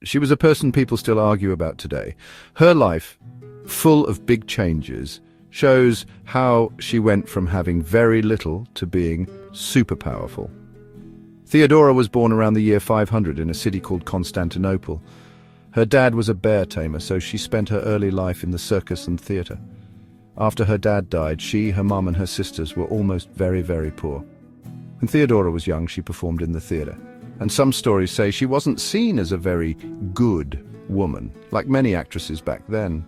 She was a person people still argue about today. Her life, full of big changes, shows how she went from having very little to being super powerful. Theodora was born around the year 500 in a city called Constantinople. Her dad was a bear tamer, so she spent her early life in the circus and theatre. After her dad died, she, her mum and her sisters were almost very, very poor. When Theodora was young, she performed in the theatre. And some stories say she wasn't seen as a very good woman, like many actresses back then.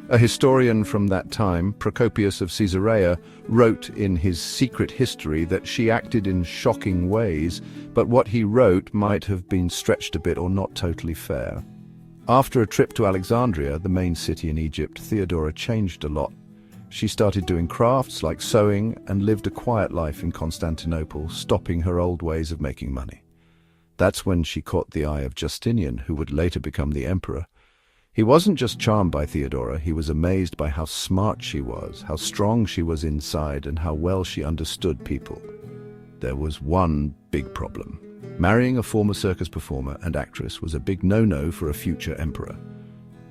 A historian from that time, Procopius of Caesarea, wrote in his secret history that she acted in shocking ways, but what he wrote might have been stretched a bit or not totally fair. After a trip to Alexandria, the main city in Egypt, Theodora changed a lot. She started doing crafts like sewing and lived a quiet life in Constantinople, stopping her old ways of making money. That's when she caught the eye of Justinian, who would later become the emperor. He wasn't just charmed by Theodora, he was amazed by how smart she was, how strong she was inside, and how well she understood people. There was one big problem. Marrying a former circus performer and actress was a big no-no for a future emperor.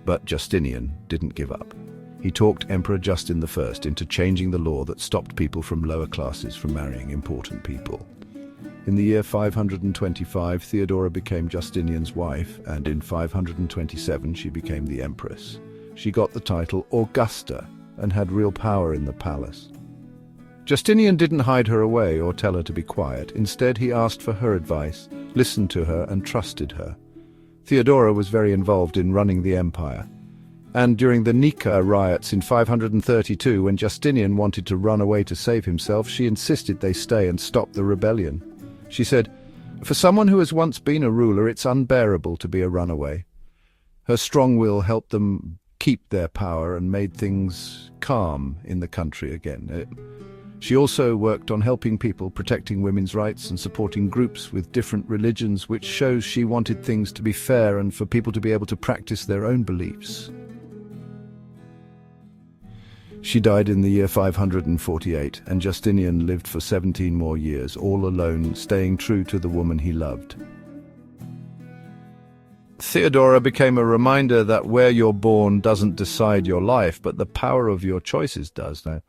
But Justinian didn't give up. He talked Emperor Justin I into changing the law that stopped people from lower classes from marrying important people. In the year 525, Theodora became Justinian's wife, and in 527 she became the empress. She got the title Augusta and had real power in the palace. Justinian didn't hide her away or tell her to be quiet. Instead, he asked for her advice, listened to her, and trusted her. Theodora was very involved in running the empire. And during the Nika riots in 532, when Justinian wanted to run away to save himself, she insisted they stay and stop the rebellion. She said, "For someone who has once been a ruler, it's unbearable to be a runaway." Her strong will helped them keep their power and made things calm in the country again. She also worked on helping people, protecting women's rights and supporting groups with different religions, which shows she wanted things to be fair and for people to be able to practice their own beliefs. She died in the year 548, and Justinian lived for 17 more years, all alone, staying true to the woman he loved. Theodora became a reminder that where you're born doesn't decide your life, but the power of your choices does. Now,